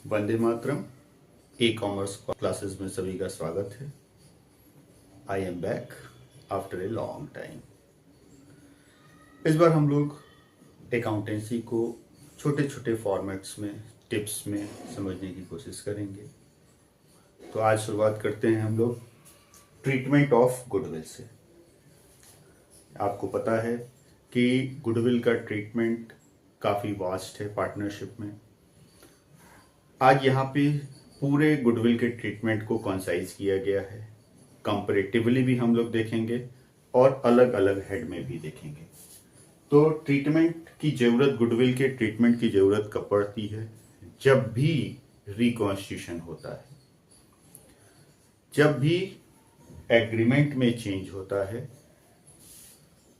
Vande Mataram. E commerce classes में सभी का स्वागत है। I am back after a long time. इस बार हम लोग अकाउंटेंसी को छोटे छोटे फॉर्मेट्स में, टिप्स में समझने की कोशिश करेंगे। तो आज शुरुआत करते हैं हम लोग ट्रीटमेंट ऑफ गुडविल से। आपको पता है कि गुडविल का ट्रीटमेंट काफ़ी वास्ट है पार्टनरशिप में। आज यहाँ पे पूरे गुडविल के ट्रीटमेंट को कॉन्साइज किया गया है। कंपैरेटिवली भी हम लोग देखेंगे और अलग अलग हेड में भी देखेंगे। तो ट्रीटमेंट की जरूरत, गुडविल के ट्रीटमेंट की जरूरत कब पड़ती है? जब भी रिकॉन्स्टिट्यूशन होता है, जब भी एग्रीमेंट में चेंज होता है,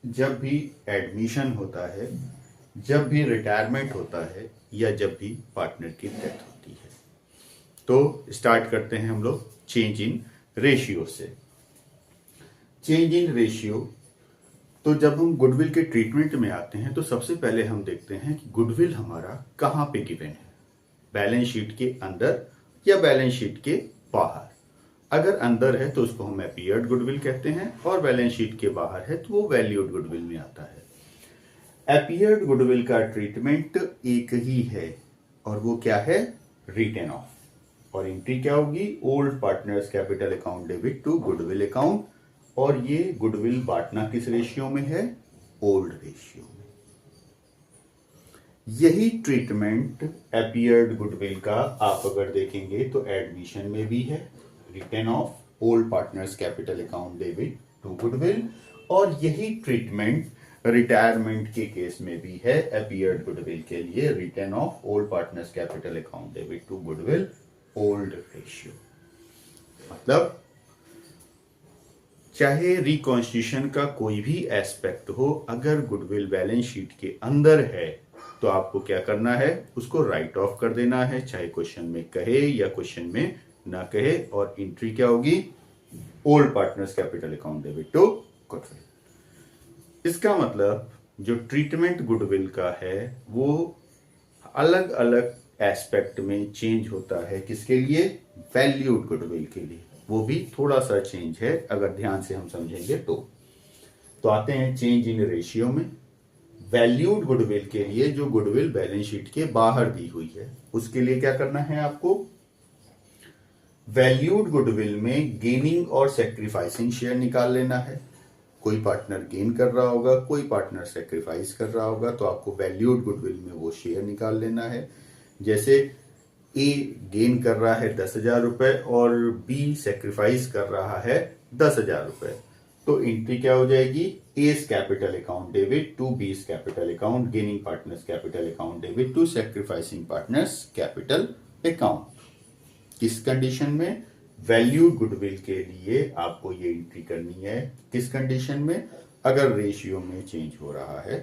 जब भी एडमिशन होता है, जब भी रिटायरमेंट होता है, या जब भी पार्टनर की डेथ होती है। तो स्टार्ट करते हैं हम लोग चेंज इन रेशियो से। चेंज इन रेशियो, तो जब हम गुडविल के ट्रीटमेंट में आते हैं तो सबसे पहले हम देखते हैं कि गुडविल हमारा कहाँ पे गिवन है, बैलेंस शीट के अंदर या बैलेंस शीट के बाहर। अगर अंदर है तो उसको हम अपीयर्ड गुडविल कहते हैं, और बैलेंस शीट के बाहर है तो वो वैल्यूड गुडविल में आता है। अपीयर्ड गुडविल का ट्रीटमेंट एक ही है, और वो क्या है? Written of. और एंट्री क्या होगी? Old partners capital account debit to goodwill account. और ये गुडविल बांटना किस रेशियो में है? ओल्ड रेशियो में। यही ट्रीटमेंट अपीयर्ड गुडविल का आप अगर देखेंगे तो एडमिशन में भी है, written off old partners capital account debit to goodwill. और यही ट्रीटमेंट रिटायरमेंट के केस में भी है, अपीयर्ड गुडविल के लिए written off old partners capital account debit to goodwill old ratio. मतलब चाहे रिकॉन्स्टिट्यूशन का कोई भी एस्पेक्ट हो, अगर गुडविल बैलेंस शीट के अंदर है तो आपको क्या करना है? उसको राइट ऑफ कर देना है, चाहे क्वेश्चन में कहे या क्वेश्चन में ना कहे। और एंट्री क्या होगी? Old partners capital account debit to goodwill. इसका मतलब जो ट्रीटमेंट गुडविल का है वो अलग अलग एस्पेक्ट में चेंज होता है। किसके लिए? वैल्यूड गुडविल के लिए। वो भी थोड़ा सा चेंज है अगर ध्यान से हम समझेंगे तो आते हैं चेंज इन रेशियो में। वैल्यूड गुडविल के लिए, जो गुडविल बैलेंस शीट के बाहर दी हुई है, उसके लिए क्या करना है आपको? वैल्यूड गुडविल में गेनिंग और सेक्रीफाइसिंग शेयर निकाल लेना है। कोई पार्टनर गेन कर रहा होगा, कोई पार्टनर सेक्रीफाइस कर रहा होगा, तो आपको वैल्यूड गुडविल में वो शेयर निकाल लेना है। जैसे ए गेन कर रहा है 10,000 रुपए और बी सेक्रीफाइस कर रहा है 10,000 रुपए, तो एंट्री क्या हो जाएगी? A's capital account debit to B's capital account gaining partners capital account debit to sacrificing partners capital account. किस कंडीशन में? वैल्यूड गुडविल के लिए आपको ये एंट्री करनी है। किस कंडीशन में? अगर रेशियो में चेंज हो रहा है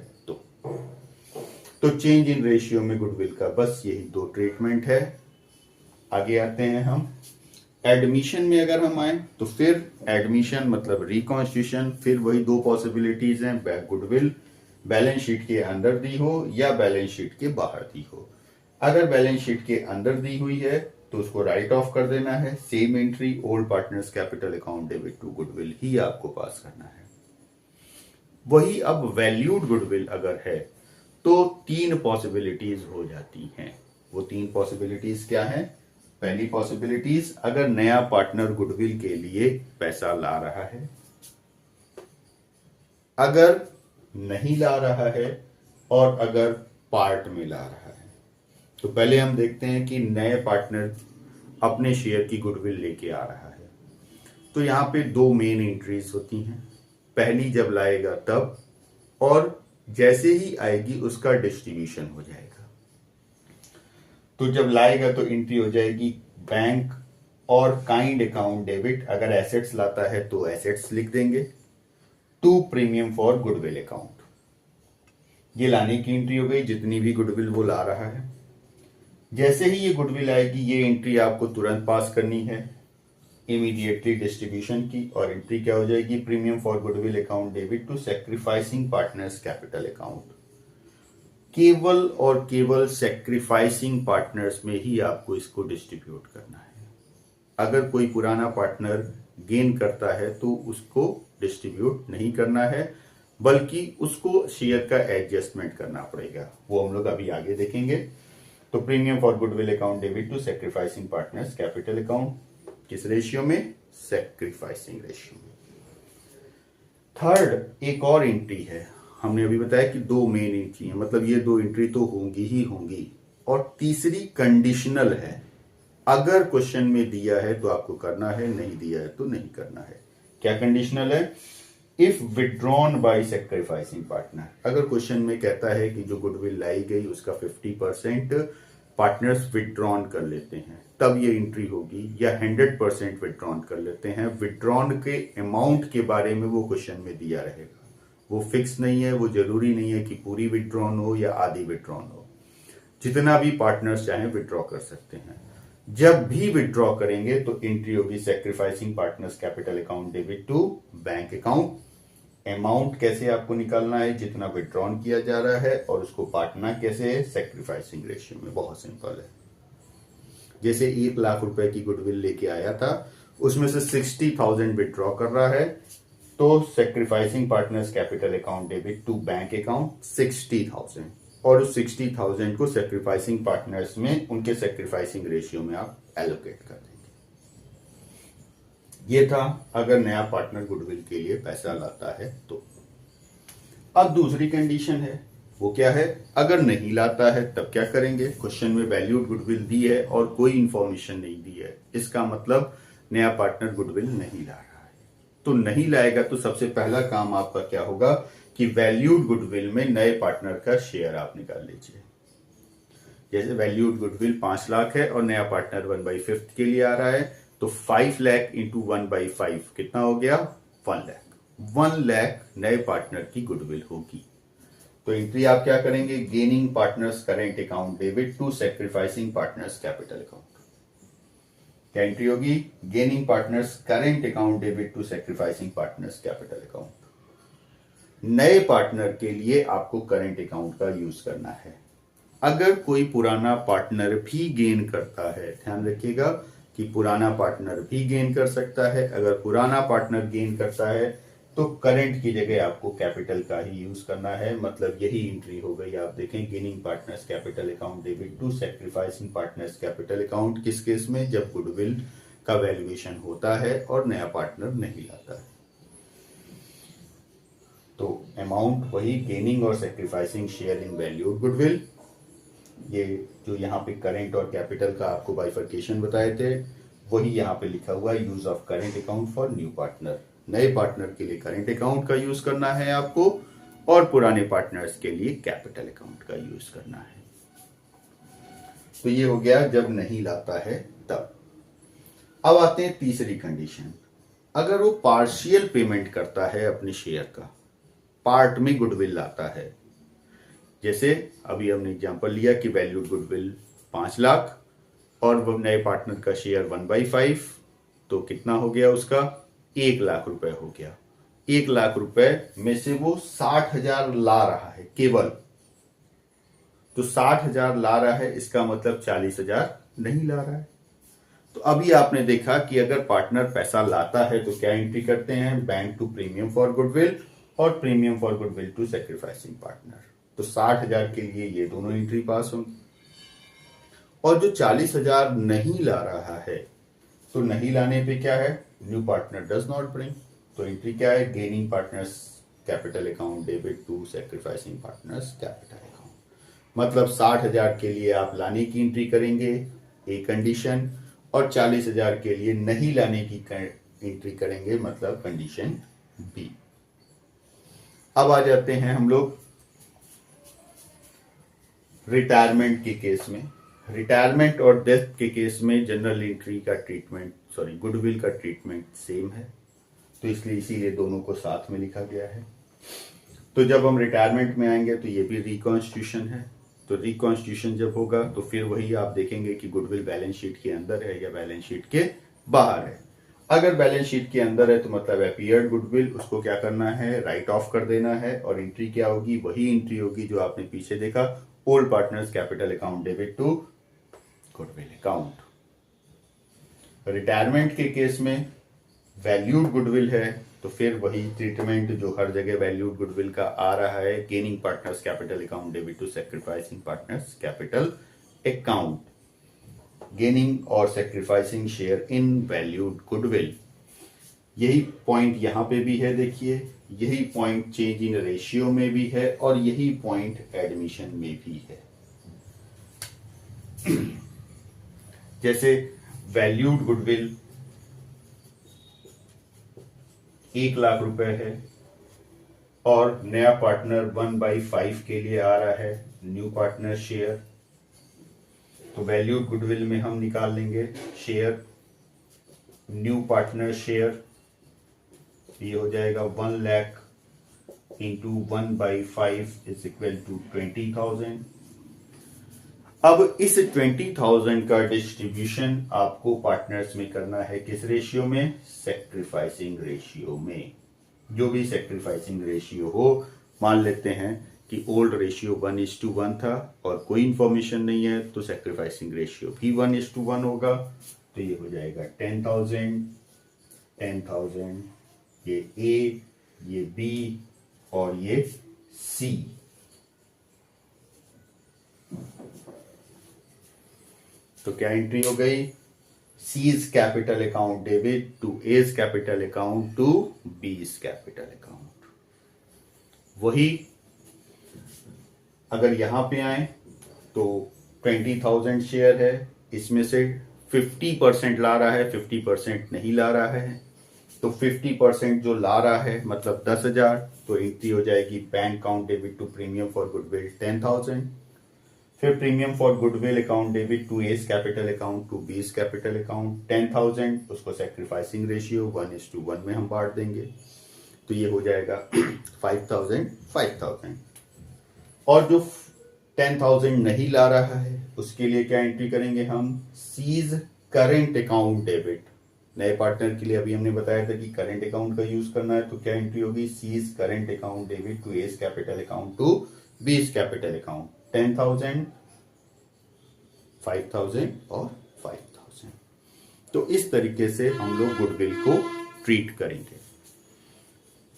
तो चेंज इन रेशियो में गुडविल का बस यही दो ट्रीटमेंट है। आगे आते हैं हम एडमिशन में। अगर हम आए तो फिर एडमिशन मतलब रिकॉन्स्टिट्यूशन, फिर वही दो पॉसिबिलिटीज हैं, गुडविल बैलेंस शीट के अंदर दी हो या बैलेंस शीट के बाहर दी हो। अगर बैलेंस शीट के अंदर दी हुई है तो उसको राइट ऑफ कर देना है। Same entry old partners capital account debit to goodwill ही आपको पास करना है। वही अब वैल्यूड गुडविल अगर है तो तीन पॉसिबिलिटीज हो जाती हैं। वो तीन पॉसिबिलिटीज क्या हैं? पहली पॉसिबिलिटीज, अगर नया पार्टनर गुडविल के लिए पैसा ला रहा है। अगर नहीं ला रहा है और अगर पार्ट में ला रहा है। तो पहले हम देखते हैं कि नए पार्टनर अपने शेयर की गुडविल लेके आ रहा है। तो यहां पे दो मेन एंट्रीज होती हैं। पहली जब लाएगा तब, और जैसे ही आएगी उसका डिस्ट्रीब्यूशन हो जाएगा। तो जब लाएगा तो एंट्री हो जाएगी बैंक और काइंड अकाउंट डेबिट। अगर एसेट्स लाता है तो एसेट्स लिख देंगे, to premium for goodwill account. ये लाने की एंट्री हो गई, जितनी भी गुडविल वो ला रहा है। जैसे ही ये गुडविल आएगी ये एंट्री आपको तुरंत पास करनी है, इमीडिएटली डिस्ट्रीब्यूशन की। और एंट्री क्या हो जाएगी? Premium for goodwill account debit to sacrificing partners capital account. केवल और केवल सेक्रीफाइसिंग पार्टनर्स में ही आपको इसको डिस्ट्रीब्यूट करना है। अगर कोई पुराना पार्टनर गेन करता है तो उसको डिस्ट्रीब्यूट नहीं करना है, बल्कि उसको शेयर का एडजस्टमेंट करना पड़ेगा। वो हम लोग अभी आगे देखेंगे। तो premium for goodwill account debit to sacrificing partners capital account किस रेशियो में? सेक्रीफाइसिंग रेशियो में। थर्ड एक और एंट्री है। हमने अभी बताया कि दो मेन एंट्री है, मतलब ये दो एंट्री तो होंगी ही होंगी। और तीसरी कंडीशनल है। अगर क्वेश्चन में दिया है तो आपको करना है, नहीं दिया है तो नहीं करना है। क्या कंडीशनल है? If withdrawn bye sacrificing partner. अगर क्वेश्चन में कहता है कि जो गुडविल लाई गई उसका 50% पार्टनर्स विड्रॉन कर लेते हैं, तब ये एंट्री होगी। या 100% विड्रॉन कर लेते हैं। विड्रॉन के अमाउंट के बारे में वो क्वेश्चन में दिया रहेगा। वो फिक्स नहीं है, वो जरूरी नहीं है कि पूरी विड्रॉन हो या आधी विड्रॉन हो। जितना भी पार्टनर्स चाहें विड्रॉ कर सकते हैं। जब भी विड्रॉ करेंगे तो एंट्री होगी sacrificing partners capital account debit to bank account. Amount कैसे आपको निकालना है? जितना विड्रॉन किया जा रहा है, और उसको बांटना कैसे है? सेक्रीफाइसिंग रेशियो में। बहुत सिंपल है। जैसे 1 लाख रुपए की गुडविल लेके आया था, उसमें से 60,000 विड्रॉ कर रहा है, तो sacrificing partners capital account debit to bank account 60,000, और उस 60,000 को सेक्रीफाइसिंग पार्टनर्स में उनके सेक्रीफाइसिंग रेशियो में आप एलोकेट कर देंगे। ये था अगर नया पार्टनर गुडविल के लिए पैसा लाता है तो। अब दूसरी कंडीशन है, वो क्या है? अगर नहीं लाता है तब क्या करेंगे? क्वेश्चन में वैल्यूड गुडविल दी है और कोई इंफॉर्मेशन नहीं दी है, इसका मतलब नया पार्टनर गुडविल नहीं ला रहा है। तो नहीं लाएगा तो सबसे पहला काम आपका क्या होगा कि वैल्यूड गुडविल में नए पार्टनर का शेयर आप निकाल लीजिए। जैसे वैल्यूड गुडविल 5 लाख है और नया पार्टनर 1/5 के लिए आ रहा है, तो 5 लाख इंटू 1/5 कितना हो गया? 1 लाख। 1 लाख नए पार्टनर की गुडविल होगी। तो एंट्री आप क्या करेंगे? Gaining partners current account debit to sacrificing partners capital account. क्या एंट्री होगी? Gaining partners current account debit to sacrificing partners capital account. नए पार्टनर के लिए आपको करेंट अकाउंट का यूज करना है। अगर कोई पुराना पार्टनर भी गेन करता है, ध्यान रखिएगा कि पुराना पार्टनर भी गेन कर सकता है। अगर पुराना पार्टनर गेन करता है तो करंट की जगह आपको कैपिटल का ही यूज करना है। मतलब यही एंट्री हो गई। आप देखें gaining partners capital account debit to sacrificing partners capital account. किस केस में? जब गुडविल का वैल्यूएशन होता है और नया पार्टनर नहीं लाता है। तो अमाउंट वही गेनिंग और sacrificing share in valued goodwill. ये जो यहाँ पे करेंट और कैपिटल का आपको बाइफर्केशन बताए थे, वही यहाँ पे लिखा हुआ है। Use of current account for new partner. नए पार्टनर के लिए करेंट अकाउंट का यूज करना है आपको, और पुराने पार्टनर्स के लिए कैपिटल अकाउंट का यूज करना है। तो ये हो गया जब नहीं लाता है तब। अब आते हैं तीसरी कंडीशन। अगर वो पार्शियल पेमेंट करता है अपने शेयर का, पार्ट में गुडविल लाता है। जैसे अभी हमने एग्जांपल लिया कि वैल्यूड गुडविल 5 लाख और वो नए पार्टनर का शेयर 1/5, तो कितना हो गया उसका? 1 लाख रुपए हो गया। 1 लाख रुपए में से वो 60,000 ला रहा है केवल। तो 60,000 ला रहा है, इसका मतलब 40,000 नहीं ला रहा है। तो अभी आपने देखा कि अगर पार्टनर पैसा लाता है तो क्या एंट्री करते हैं? Bank to premium for goodwill और premium for goodwill to sacrificing partner. तो 60,000 के लिए ये दोनों एंट्री पास होंगी। और जो 40,000 नहीं ला रहा है, तो नहीं लाने पे क्या है? New partner does not bring. तो एंट्री क्या है? Gaining partners capital account debit to sacrificing partners capital account. मतलब 60,000 के लिए आप लाने की एंट्री करेंगे, ए कंडीशन, और 40,000 के लिए नहीं लाने की एंट्री करेंगे, मतलब कंडीशन बी। अब आ जाते हैं हम लोग रिटायरमेंट के केस में। रिटायरमेंट और डेथ के केस में जनरल एंट्री का ट्रीटमेंट, गुडविल का ट्रीटमेंट सेम है, तो इसलिए इसीलिए दोनों को साथ में लिखा गया है। तो जब हम रिटायरमेंट में आएंगे तो ये भी रिकॉन्स्टिट्यूशन है। तो रिकॉन्स्टिट्यूशन जब होगा तो फिर वही आप देखेंगे कि गुडविल बैलेंस शीट के अंदर है या बैलेंस शीट के बाहर है। अगर बैलेंस शीट के अंदर है तो मतलब अपीयर्ड गुडविल, उसको क्या करना है, राइट ऑफ कर देना है। और एंट्री क्या होगी, वही एंट्री होगी जो आपने पीछे देखा, old partners capital account debit to goodwill account. Retirement के केस में वैल्यूड गुडविल है तो फिर वही ट्रीटमेंट जो हर जगह वैल्यूड गुडविल का आ रहा है, gaining partners capital account debit to sacrificing partners capital account, gaining और sacrificing share in valued goodwill. यही पॉइंट यहां पे भी है, देखिए यही पॉइंट चेंज इन रेशियो में भी है और यही पॉइंट एडमिशन में भी है। जैसे वैल्यूड गुडविल 1,00,000 रुपए है और नया पार्टनर 1/5 के लिए आ रहा है, न्यू पार्टनर शेयर, तो वैल्यूड गुडविल में हम निकाल लेंगे शेयर, न्यू पार्टनर शेयर, ये हो जाएगा 1,00,000 इंटू 1/5 इज इक्वल टू 20,000। अब इस 20,000 का डिस्ट्रीब्यूशन आपको पार्टनर्स में करना है, किस रेशियो में, सैक्रिफाइसिंग रेशियो में। जो भी सैक्रिफाइसिंग रेशियो हो, मान लेते हैं कि ओल्ड रेशियो 1:1 था और कोई इंफॉर्मेशन नहीं है तो सैक्रिफाइसिंग रेशियो भी 1:1 होगा। तो ये हो जाएगा 10,000, 10,000, ये ए, ये बी और ये सी। तो क्या एंट्री हो गई, C's capital account debit to A's capital account to B's capital account. वही अगर यहां पे आए तो 20,000 शेयर है, इसमें से 50% ला रहा है, 50% नहीं ला रहा है, तो 50% जो ला रहा है मतलब 10,000, तो एंट्री हो जाएगी bank account debit to premium for goodwill 10,000, फिर premium for goodwill account debit to A's capital account to B's capital account 10,000, उसको सैक्रिफाइसिंग रेशियो 1:1 में हम बांट देंगे, तो ये हो जाएगा 5,000, 5,000। और जो 10,000 नहीं ला रहा है उसके लिए क्या एंट्री करेंगे हम, सीज करेंट अकाउंट डेबिट। नए पार्टनर के लिए अभी हमने बताया था कि करंट अकाउंट का यूज करना है, तो क्या एंट्री होगी, C's current account debit to A's capital account to B's capital account 10,000, 5,000 और 5,000। तो इस तरीके से हम लोग गुडविल को ट्रीट करेंगे।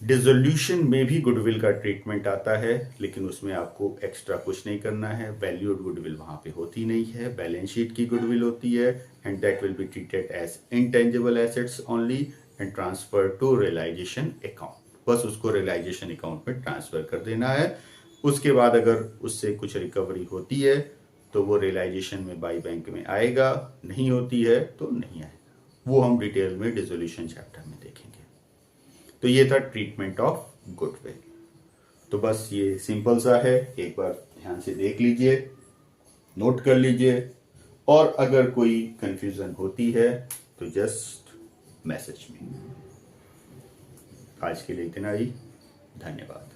डिसोल्यूशन में भी गुडविल का ट्रीटमेंट आता है, लेकिन उसमें आपको एक्स्ट्रा कुछ नहीं करना है, वैल्यूड गुडविल वहां पे होती नहीं है, बैलेंस शीट की गुडविल होती है and that will be treated as intangible assets only and transfer to realisation account. बस उसको रियलाइजेशन अकाउंट में ट्रांसफर कर देना है। उसके बाद अगर उससे कुछ रिकवरी होती है तो वो रियलाइजेशन में बाई बैंक में आएगा, नहीं होती है तो नहीं आएगा, वो हम डिटेल में डिसोल्यूशन चैप्टर में देखेंगे। तो ये था ट्रीटमेंट ऑफ गुडविल। तो बस ये सिंपल सा है, एक बार ध्यान से देख लीजिए, नोट कर लीजिए, और अगर कोई कंफ्यूजन होती है तो जस्ट मैसेज में। आज के लिए इतना ही, धन्यवाद।